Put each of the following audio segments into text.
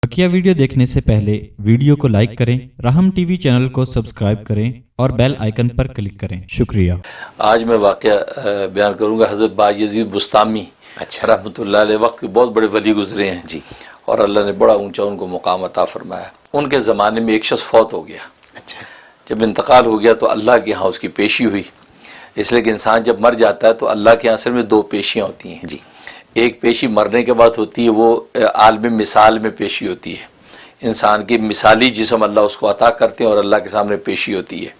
बकिया video देखने से पहले वीडियो को लाइक करें, राहम टीवी चैनल को सब्सक्राइब करें और बेल आइकन पर क्लिक करें। शुक्रिया। आज मैं वाक़या बयान करूंगा। हज़रत बायज़ीद बुस्तामी रहमतुल्लाह अलैह वक्त के बहुत बड़े वली गुजरे हैं जी, और अल्लाह ने बड़ा ऊंचा उनको मुकाम अता फरमाया। उनके ज़माने में एक शख्स फौत हो गया। जब इंतकाल हो गया तो अल्लाह के यहाँ उसकी पेशी हुई, इसलिए कि इंसान जब मर जाता है तो अल्लाह के यहाँ असल में दो पेशियाँ होती हैं जी। एक पेशी मरने के बाद होती है, वो आलम मिसाल में पेशी होती है, इंसान की मिसाली जिस्म अल्लाह उसको अता करते हैं और अल्लाह के सामने पेशी होती है।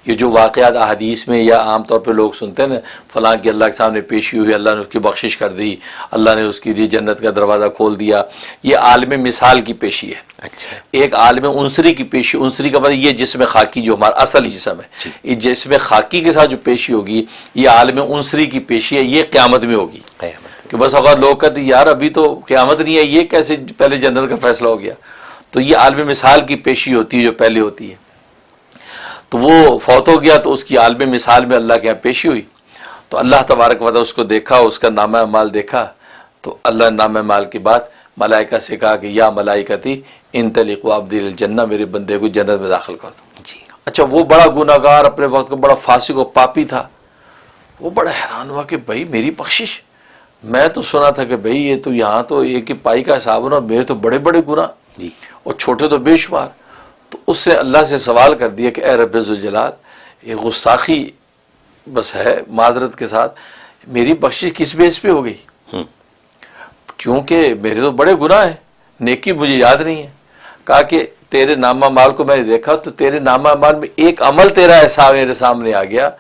ये जो वाक़यात अहादीस में या आम तौर पे लोग सुनते हैं ना, फ़लाँ की अल्लाह के सामने पेशी हुई, अल्लाह ने उसकी बख्शिश कर दी, अल्लाह ने उसके लिए जन्नत का दरवाज़ा खोल दिया, ये आलम मिसाल की पेशी है। अच्छा। एक आलम उनसरी की पेशी, उनसरी का मतलब ये जिस्म खाकी जो हमारा असल जिस्म है, ये जिस्म खाकी के साथ जो पेशी होगी ये आलम उनसरी की पेशी है, ये क़यामत में होगी। कि बस अगर लोग कहते यार अभी तो क़यामत नहीं है, ये कैसे पहले जन्नत का फैसला हो गया। तो ये आलम मिसाल की पेशी होती है जो पहले होती है। तो वो फौत हो गया तो उसकी आलम मिसाल में अल्लाह के यहाँ पेशी हुई, तो अल्लाह तबारक व तआला उसको देखा, उसका नामा अमाल देखा, तो अल्लाह ने नामा अमाल के बाद मलाइका से कहा कि या मलाइकती इंतलिकू अब्दिल जन्नह, मेरे बंदे को जन्नत में दाखिल कर दो जी। अच्छा, वो बड़ा गुनाहगार, अपने वक्त का बड़ा फासिक और पापी था। वो बड़ा हैरान हुआ कि भाई मेरी बख्शिश, मैं तो सुना था कि भाई ये तो यहाँ तो एक ही पाई का हिसाब हो, मेरे तो बड़े बड़े गुनाह जी और छोटे तो बेशुमार। तो उससे अल्लाह से सवाल कर दिया कि ए रब्बे ज़ुल जलाल, ये गुस्ताखी बस है, माजरत के साथ मेरी बख्शिश किस बेस पे हो गई? क्योंकि मेरे तो बड़े गुनाह हैं, नेकी मुझे याद नहीं है। कहा कि तेरे नामा माल को मैंने देखा तो तेरे नामा माल में एक अमल तेरा ऐसा मेरे सामने आ गया,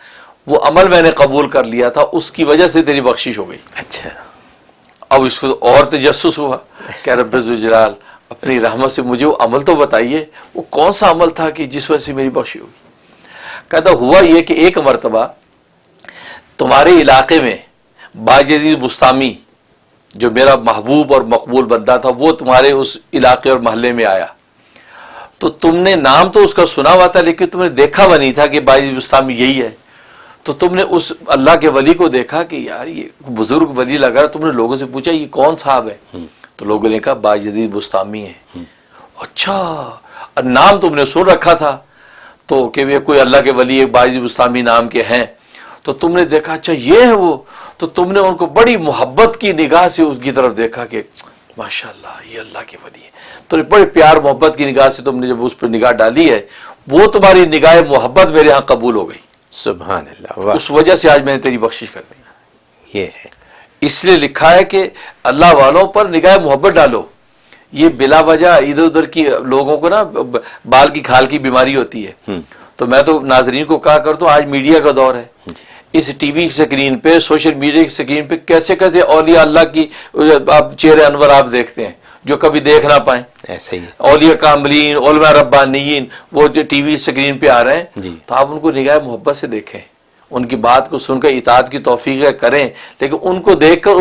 वो अमल मैंने कबूल कर लिया था, उसकी वजह से तेरी बख्शिश हो गई। अच्छा। अब इसको और तजस्सुस हुआ कि रब्बे ज़ुल जलाल अपनी रहमत से मुझे वो अमल तो बताइए, वो कौन सा अमल था कि जिस वजह से मेरी बख्शिश होगी। कहता हुआ ये कि एक मरतबा तुम्हारे इलाके में बायज़ीद बुस्तामी जो मेरा महबूब और मकबूल बंदा था, वो तुम्हारे उस इलाके और महल्ले में आया, तो तुमने नाम तो उसका सुना हुआ था लेकिन तुमने देखा हुआ नहीं था कि बायज़ीद बुस्तामी यही है। तो तुमने उस अल्लाह के वली को देखा कि यार ये बुजुर्ग वली लगा रहा, तुमने लोगों से पूछा ये कौन साहब है? तो लोगों ने कहा बायज़ीद बुस्तामी है। अच्छा, नाम तुमने सुन रखा था तो कि वे कोई अल्लाह के वली एक बायज़ीद बुस्तामी नाम के हैं, तो तुमने देखा अच्छा ये है वो, तो तुमने उनको बड़ी मोहब्बत की निगाह से उसकी तरफ देखा कि माशाअल्लाह ये अल्लाह के वली है। तो बड़े प्यार मोहब्बत की निगाह से तुमने जब उस पर निगाह डाली है, वो तुम्हारी निगाह मोहब्बत मेरे यहाँ कबूल हो गई। सुभान अल्लाह। उस वजह से आज मैंने तेरी बख्शिश कर दी। ये है, इसलिए लिखा है कि अल्लाह वालों पर निगाह मोहब्बत डालो। ये बिला वजह इधर उधर की लोगों को ना बाल की खाल की बीमारी होती है। तो मैं तो नाजरीन को कहा करता हूँ, आज मीडिया का दौर है, इस टीवी स्क्रीन पे, सोशल मीडिया की स्क्रीन पे कैसे कैसे औलिया अल्लाह की आप चेहरे अनवर आप देखते हैं जो कभी देख ना पाए। ऐसे ही औलिया कामलीन, उलमा रब्बानीन वो जो टीवी स्क्रीन पे आ रहे हैं, तो आप उनको निगाह मोहब्बत से देखें, उनकी बात को सुनकर इताअत की तौफीक करें, लेकिन उनको देखकर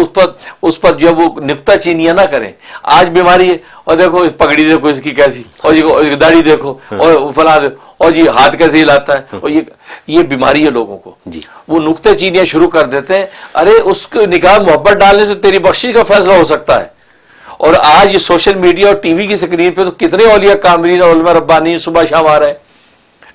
उस पर जो वो नुक्ता चीनियां ना करें। आज बीमारी है और देखो पगड़ी देखो इसकी कैसी, और दाढ़ी देखो और फला देखो, और जी हाथ कैसे हिलाता है, और ये बीमारी है लोगों को जी। वो नुक्ता चीनियां शुरू कर देते हैं। अरे उसको निगाह मोहब्बत डालने से तेरी बख्शिश का फैसला हो सकता है। और आज ये सोशल मीडिया और टीवी की स्क्रीन पे तो कितने औलिया कामलीन और उलमा रब्बानी सुबह शाम आ रहे हैं,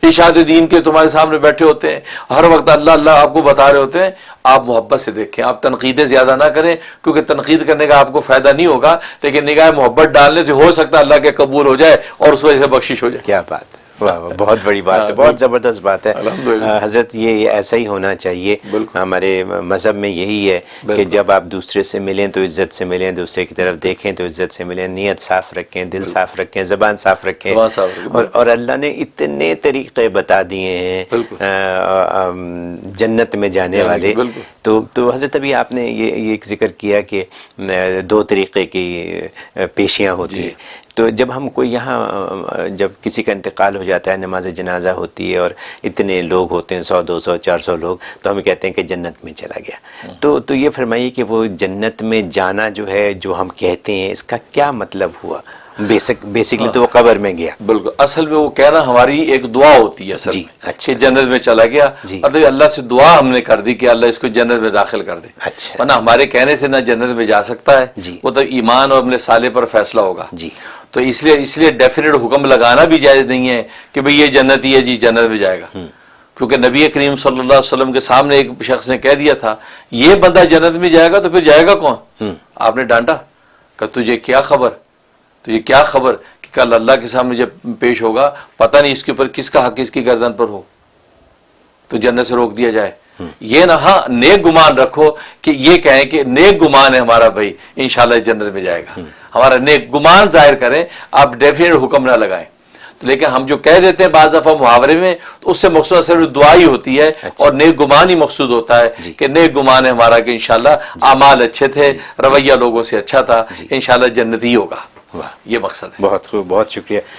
इशाद दीन के तुम्हारे सामने बैठे होते हैं, हर वक्त अल्लाह अल्लाह आपको बता रहे होते हैं। आप मोहब्बत से देखें, आप तनकीदें ज्यादा ना करें, क्योंकि तनकीद करने का आपको फायदा नहीं होगा, लेकिन निगाह मोहब्बत डालने से हो सकता है अल्लाह के कबूल हो जाए और उस वजह से बख्शिश हो जाए। क्या बात है, वाह बहुत बड़ी बात है, बहुत ज़बरदस्त बात है हज़रत। ये ऐसा ही होना चाहिए। हमारे मज़हब में यही है कि जब आप दूसरे से मिलें तो इज़्ज़त से मिलें, दूसरे की तरफ देखें तो इज़्ज़त से मिलें, नीयत साफ़ रखें, दिल साफ़ रखें, ज़बान साफ़ रखें। और अल्लाह ने इतने तरीक़े बता दिए हैं जन्नत में जाने वाले। तो हज़रत अभी आपने ये एक ज़िक्र किया कि दो तरीक़े की पेशियाँ होती हैं। तो जब हम कोई यहाँ जब किसी का इंतकाल हो जाता है, नमाज जनाजा होती है और इतने लोग होते हैं, 100 200 400 लोग, तो हम कहते हैं कि जन्नत में चला गया। तो ये फरमाइए कि वो जन्नत में जाना जो है, जो हम कहते हैं, इसका क्या मतलब हुआ? बेसिकली तो वो कब्र में गया। बिल्कुल, असल में वो कहना हमारी एक दुआ होती है असल में। अच्छा, जन्नत में चला गया, मतलब अल्लाह से दुआ हमने कर दी कि अल्लाह इसको जन्नत में दाखिल कर दे। अच्छा, वरना हमारे कहने से ना जन्नत में जा सकता है, वो तो ईमान और अमल साले पर फैसला होगा जी। تو اس لیے ڈیفینیٹ حکم لگانا بھی جائز نہیں ہے کہ بھئی یہ جنتی ہے جی جنت میں جائے گا، کیونکہ نبی کریم صلی اللہ علیہ وسلم کے سامنے ایک شخص نے کہہ دیا تھا یہ بندہ جنت میں جائے گا تو پھر جائے گا کون؟ آپ نے ڈانٹا کہ تجھے کیا خبر کہ کل اللہ کے سامنے جب پیش ہوگا پتہ نہیں اس کے اوپر کس کا حق اس کی گردن پر ہو تو جنت سے روک دیا جائے۔ یہ نہ ہاں نیک گمان رکھو کہ یہ کہیں کہ نیک گمان ہے ہمارا بھائی انشاءاللہ جنت میں جائے گا، ہمارا نیک گمان ظاہر کریں، آپ ڈیفینیٹ حکم نہ لگائیں۔ لیکن ہم جو کہہ دیتے ہیں بعض دفعہ محاورے میں تو اس سے مقصود صرف دعا ہی ہوتی ہے اور نیک گمان ہی مقصود ہوتا ہے کہ نیک گمان ہے ہمارا کہ انشاءاللہ اعمال اچھے تھے، رویہ لوگوں سے اچھا تھا، انشاءاللہ جنتی ہوگا، یہ مقصد ہے۔ بہت خوب، بہت شکریہ۔